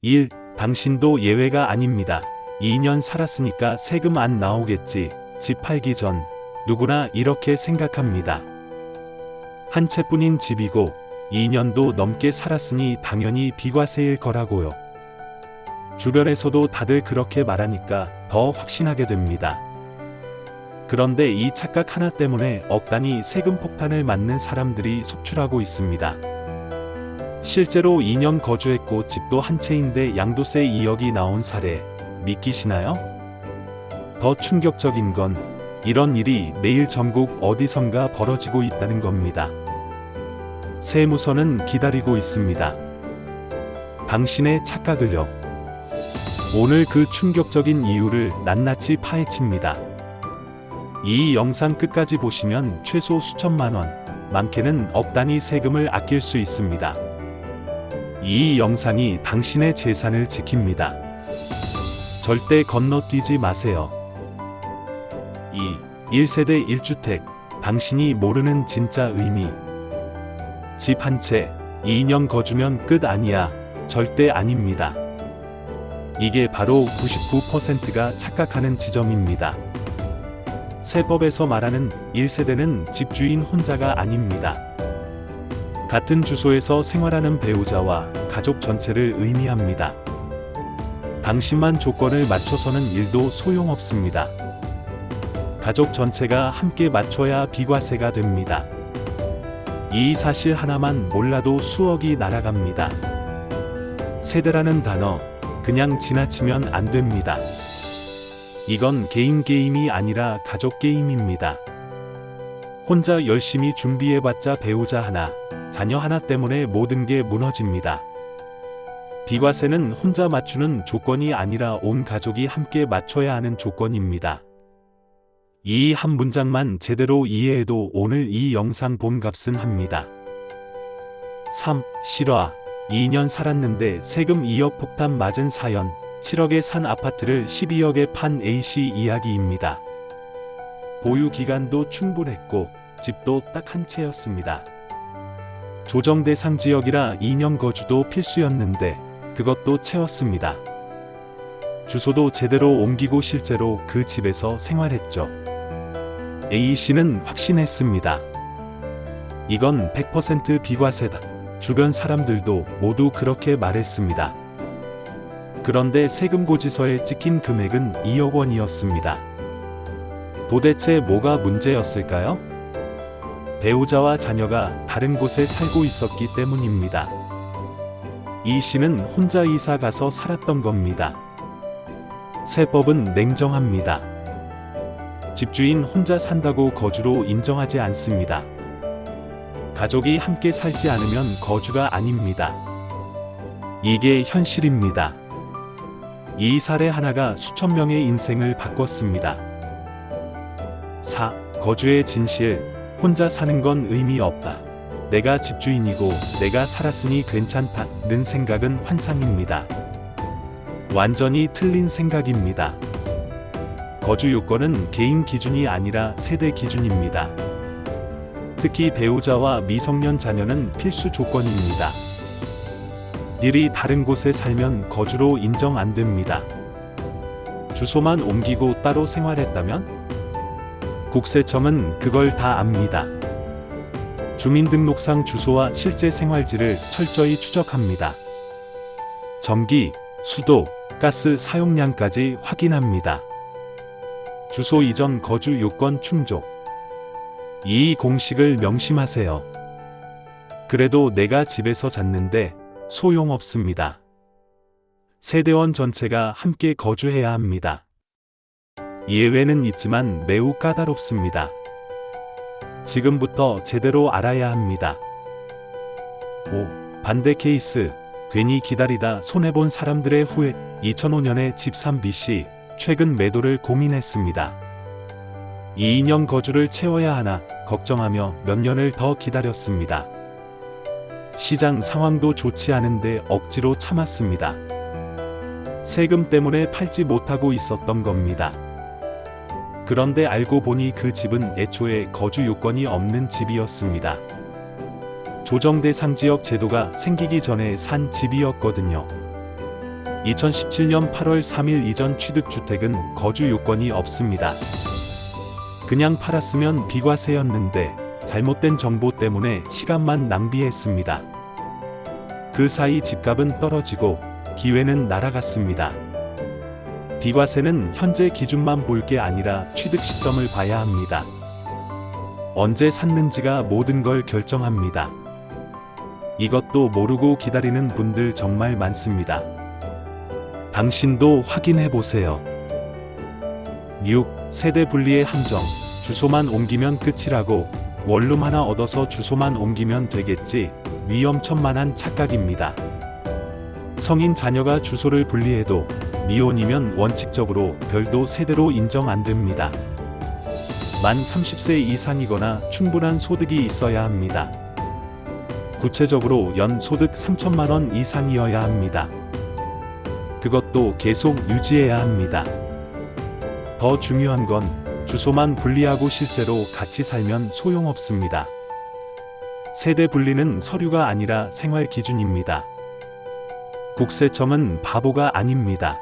1. 당신도 예외가 아닙니다. 2년 살았으니까 세금 안 나오겠지. 집 팔기 전 누구나 이렇게 생각합니다. 한 채뿐인 집이고 2년도 넘게 살았으니 당연히 비과세일 거라고요. 주변에서도 다들 그렇게 말하니까 더 확신하게 됩니다. 그런데 이 착각 하나 때문에 억 단위 세금 폭탄을 맞는 사람들이 속출하고 있습니다. 실제로 2년 거주했고 집도 한 채인데 양도세 2억이 나온 사례 믿기시나요? 더 충격적인 건 이런 일이 매일 전국 어디선가 벌어지고 있다는 겁니다. 세무서는 기다리고 있습니다. 당신의 착각을요. 오늘 그 충격적인 이유를 낱낱이 파헤칩니다. 이 영상 끝까지 보시면 최소 수천만 원, 많게는 억 단위 세금을 아낄 수 있습니다. 이 영상이 당신의 재산을 지킵니다. 절대 건너뛰지 마세요. 2. 1세대 1주택, 당신이 모르는 진짜 의미. 집 한 채, 2년 거주면 끝 아니야. 절대 아닙니다. 이게 바로 99%가 착각하는 지점입니다. 세법에서 말하는 1세대는 집주인 혼자가 아닙니다. 같은 주소에서 생활하는 배우자와 가족 전체를 의미합니다. 당신만 조건을 맞춰서는 일도 소용없습니다. 가족 전체가 함께 맞춰야 비과세가 됩니다. 이 사실 하나만 몰라도 수억이 날아갑니다. 세대라는 단어, 그냥 지나치면 안 됩니다. 이건 개인 게임이 아니라 가족 게임입니다. 혼자 열심히 준비해봤자 배우자 하나, 자녀 하나 때문에 모든 게 무너집니다. 비과세는 혼자 맞추는 조건이 아니라 온 가족이 함께 맞춰야 하는 조건입니다. 이 한 문장만 제대로 이해해도 오늘 이 영상 봄값은 합니다. 3. 실화. 2년 살았는데 세금 2억 폭탄 맞은 사연. 7억에 산 아파트를 12억에 판 A씨 이야기입니다. 보유 기간도 충분했고 집도 딱 한 채였습니다. 조정 대상 지역이라 2년 거주도 필수였는데 그것도 채웠습니다. 주소도 제대로 옮기고 실제로 그 집에서 생활했죠. A씨는 확신했습니다. 이건 100% 비과세다. 주변 사람들도 모두 그렇게 말했습니다. 그런데 세금고지서에 찍힌 금액은 2억 원이었습니다. 도대체 뭐가 문제였을까요? 배우자와 자녀가 다른 곳에 살고 있었기 때문입니다. 이 씨는 혼자 이사 가서 살았던 겁니다. 세법은 냉정합니다. 집주인 혼자 산다고 거주로 인정하지 않습니다. 가족이 함께 살지 않으면 거주가 아닙니다. 이게 현실입니다. 이 사례 하나가 수천 명의 인생을 바꿨습니다. 4. 거주의 진실. 혼자 사는 건 의미 없다. 내가 집주인이고 내가 살았으니 괜찮다는 생각은 환상입니다. 완전히 틀린 생각입니다. 거주 요건은 개인 기준이 아니라 세대 기준입니다. 특히 배우자와 미성년 자녀는 필수 조건입니다. 일이 다른 곳에 살면 거주로 인정 안 됩니다. 주소만 옮기고 따로 생활했다면? 국세청은 그걸 다 압니다. 주민등록상 주소와 실제 생활지를 철저히 추적합니다. 전기, 수도, 가스 사용량까지 확인합니다. 주소 이전 거주 요건 충족. 이 공식을 명심하세요. 그래도 내가 집에서 잤는데 소용없습니다. 세대원 전체가 함께 거주해야 합니다. 예외는 있지만 매우 까다롭습니다. 지금부터 제대로 알아야 합니다. 5. 반대 케이스. 괜히 기다리다 손해본 사람들의 후회. 2005년에 집 산 B씨, 최근 매도를 고민했습니다. 2년 거주를 채워야 하나 걱정하며 몇 년을 더 기다렸습니다. 시장 상황도 좋지 않은데 억지로 참았습니다. 세금 때문에 팔지 못하고 있었던 겁니다. 그런데 알고 보니 그 집은 애초에 거주 요건이 없는 집이었습니다. 조정 대상 지역 제도가 생기기 전에 산 집이었거든요. 2017년 8월 3일 이전 취득주택은 거주 요건이 없습니다. 그냥 팔았으면 비과세였는데 잘못된 정보 때문에 시간만 낭비했습니다. 그 사이 집값은 떨어지고 기회는 날아갔습니다. 비과세는 현재 기준만 볼 게 아니라 취득 시점을 봐야 합니다. 언제 샀는지가 모든 걸 결정합니다. 이것도 모르고 기다리는 분들 정말 많습니다. 당신도 확인해 보세요. 6. 세대 분리의 함정. 주소만 옮기면 끝이라고 원룸 하나 얻어서 주소만 옮기면 되겠지. 위험천만한 착각입니다. 성인 자녀가 주소를 분리해도 미혼이면 원칙적으로 별도 세대로 인정 안 됩니다. 만 30세 이상이거나 충분한 소득이 있어야 합니다. 구체적으로 연 소득 3천만 원 이상이어야 합니다. 그것도 계속 유지해야 합니다. 더 중요한 건 주소만 분리하고 실제로 같이 살면 소용없습니다. 세대 분리는 서류가 아니라 생활 기준입니다. 국세청은 바보가 아닙니다.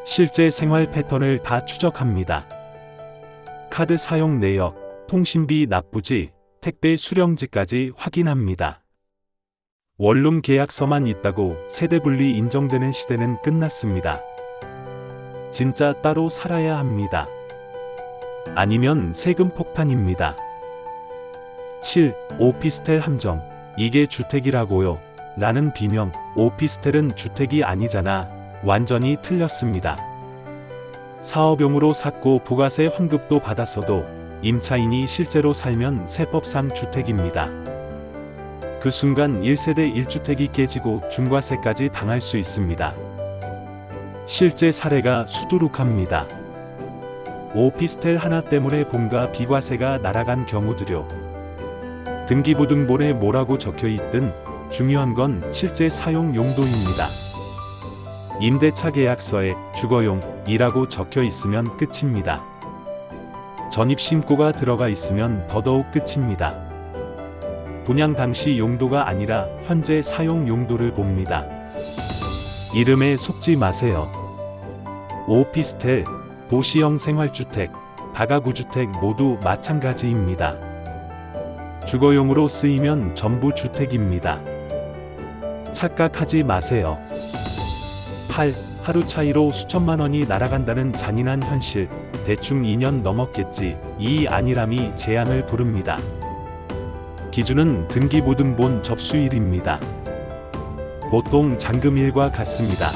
실제 생활 패턴을 다 추적합니다. 카드 사용 내역, 통신비 납부지, 택배 수령지까지 확인합니다. 원룸 계약서만 있다고 세대 분리 인정되는 시대는 끝났습니다. 진짜 따로 살아야 합니다. 아니면 세금 폭탄입니다. 7. 오피스텔 함정. 이게 주택이라고요? 라는 비명. 오피스텔은 주택이 아니잖아. 완전히 틀렸습니다. 사업용으로 샀고 부가세 환급도 받았어도 임차인이 실제로 살면 세법상 주택입니다. 그 순간 1세대 1주택이 깨지고 중과세까지 당할 수 있습니다. 실제 사례가 수두룩합니다. 오피스텔 하나 때문에 본가 비과세가 날아간 경우들요. 등기부등본에 뭐라고 적혀 있든 중요한 건 실제 사용 용도입니다. 임대차 계약서에 주거용이라고 적혀 있으면 끝입니다. 전입신고가 들어가 있으면 더더욱 끝입니다. 분양 당시 용도가 아니라 현재 사용 용도를 봅니다. 이름에 속지 마세요. 오피스텔, 도시형 생활주택, 다가구주택 모두 마찬가지입니다. 주거용으로 쓰이면 전부 주택입니다. 착각하지 마세요. 8. 하루 차이로 수천만 원이 날아간다는 잔인한 현실. 대충 2년 넘었겠지. 이 안일함이 재앙을 부릅니다. 기준은 등기부등본 접수일입니다. 보통 잔금일과 같습니다.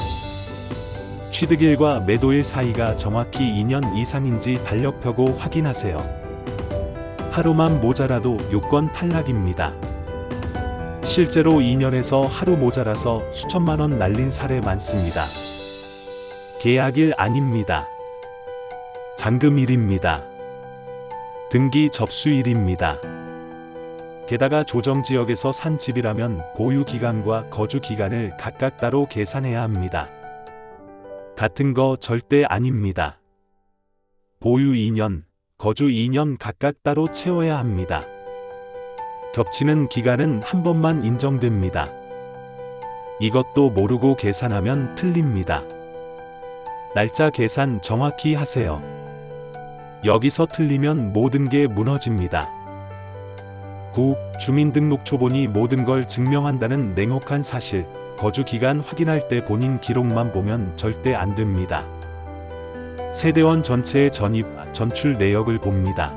취득일과 매도일 사이가 정확히 2년 이상인지 달력 펴고 확인하세요. 하루만 모자라도 요건 탈락입니다. 실제로 2년에서 하루 모자라서 수천만 원 날린 사례 많습니다. 계약일 아닙니다. 잔금일입니다. 등기 접수일입니다. 게다가 조정지역에서 산 집이라면 보유기간과 거주기간을 각각 따로 계산해야 합니다. 같은 거 절대 아닙니다. 보유 2년, 거주 2년 각각 따로 채워야 합니다. 겹치는 기간은 한 번만 인정됩니다. 이것도 모르고 계산하면 틀립니다. 날짜 계산 정확히 하세요. 여기서 틀리면 모든 게 무너집니다. 9. 주민등록초본이 모든 걸 증명한다는 냉혹한 사실. 거주기간 확인할 때 본인 기록만 보면 절대 안 됩니다. 세대원 전체의 전입, 전출 내역을 봅니다.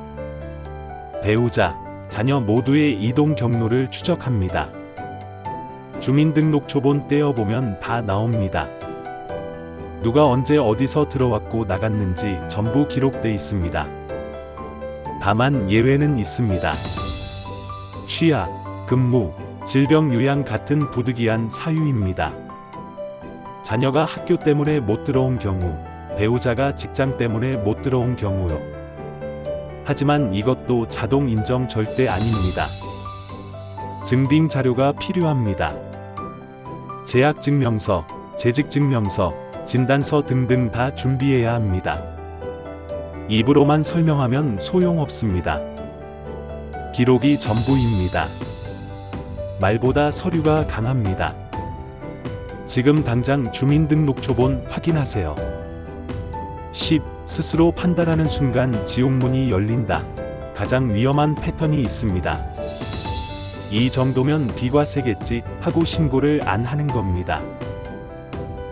배우자, 자녀 모두의 이동 경로를 추적합니다. 주민등록초본 떼어보면 다 나옵니다. 누가 언제 어디서 들어왔고 나갔는지 전부 기록돼 있습니다. 다만 예외는 있습니다. 취약, 근무, 질병 요양 같은 부득이한 사유입니다. 자녀가 학교 때문에 못 들어온 경우, 배우자가 직장 때문에 못 들어온 경우요. 하지만 이것도 자동 인정 절대 아닙니다. 증빙 자료가 필요합니다. 재학증명서, 재직증명서, 진단서 등등 다 준비해야 합니다. 입으로만 설명하면 소용없습니다. 기록이 전부입니다. 말보다 서류가 강합니다. 지금 당장 주민등록초본 확인하세요. 10. 스스로 판단하는 순간 지옥문이 열린다. 가장 위험한 패턴이 있습니다. 이 정도면 비과세겠지 하고 신고를 안 하는 겁니다.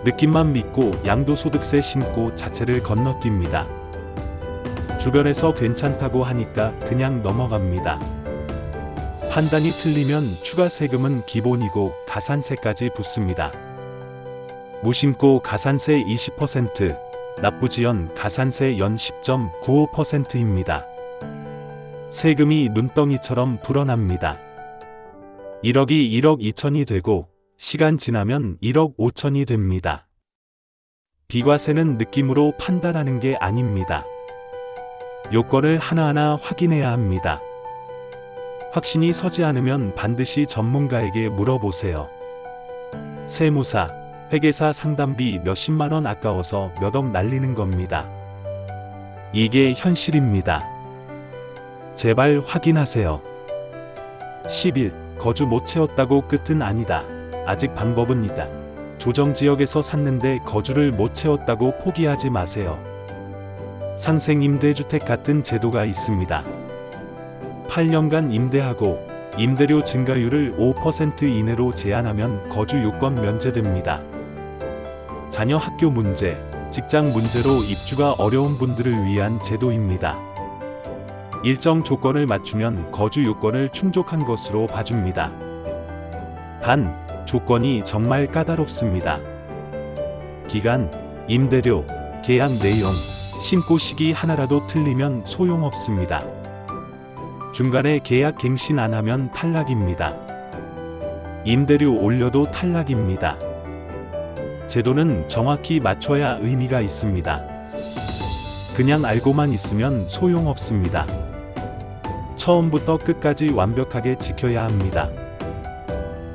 느낌만 믿고 양도소득세 신고 자체를 건너뜁니다. 주변에서 괜찮다고 하니까 그냥 넘어갑니다. 판단이 틀리면 추가 세금은 기본이고 가산세까지 붙습니다. 무심코 가산세 20%, 납부지연 가산세 연 10.95%입니다. 세금이 눈덩이처럼 불어납니다. 1억이 1억 2천이 되고 시간 지나면 1억 5천이 됩니다. 비과세는 느낌으로 판단하는 게 아닙니다. 요건을 하나하나 확인해야 합니다. 확신이 서지 않으면 반드시 전문가에게 물어보세요. 세무사, 회계사 상담비 몇십만 원 아까워서 몇 억 날리는 겁니다. 이게 현실입니다. 제발 확인하세요. 11. 거주 못 채웠다고 끝은 아니다. 아직 방법은 있다. 조정지역에서 샀는데 거주를 못 채웠다고 포기하지 마세요. 상생임대주택 같은 제도가 있습니다. 8년간 임대하고 임대료 증가율을 5% 이내로 제한하면 거주 요건 면제됩니다. 자녀 학교 문제, 직장 문제로 입주가 어려운 분들을 위한 제도입니다. 일정 조건을 맞추면 거주 요건을 충족한 것으로 봐줍니다. 단, 조건이 정말 까다롭습니다. 기간, 임대료, 계약 내용, 신고 시기 하나라도 틀리면 소용없습니다. 중간에 계약 갱신 안 하면 탈락입니다. 임대료 올려도 탈락입니다. 제도는 정확히 맞춰야 의미가 있습니다. 그냥 알고만 있으면 소용없습니다. 처음부터 끝까지 완벽하게 지켜야 합니다.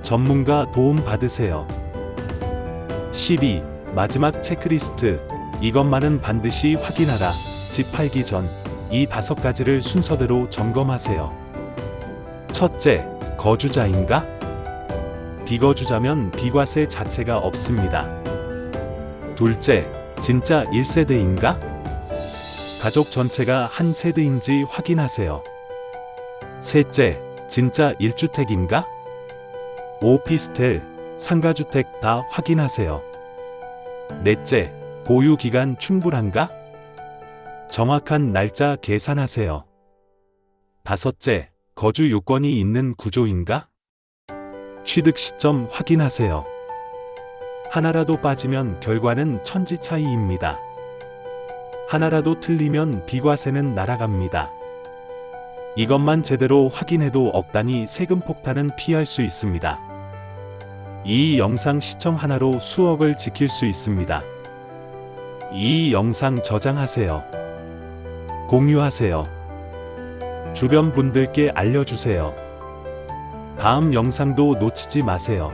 전문가 도움 받으세요. 12. 마지막 체크리스트. 이것만은 반드시 확인하라. 집 팔기 전 이 5가지를 순서대로 점검하세요. 첫째, 거주자인가? 비거주자면 비과세 자체가 없습니다. 둘째, 진짜 1세대인가? 가족 전체가 한 세대인지 확인하세요. 셋째, 진짜 1주택인가? 오피스텔, 상가주택 다 확인하세요. 넷째, 보유기간 충분한가? 정확한 날짜 계산하세요. 다섯째, 거주 요건이 있는 구조인가? 취득 시점 확인하세요. 하나라도 빠지면 결과는 천지 차이입니다. 하나라도 틀리면 비과세는 날아갑니다. 이것만 제대로 확인해도 억 단위 세금 폭탄은 피할 수 있습니다. 이 영상 시청 하나로 수억을 지킬 수 있습니다. 이 영상 저장하세요. 공유하세요. 주변 분들께 알려주세요. 다음 영상도 놓치지 마세요.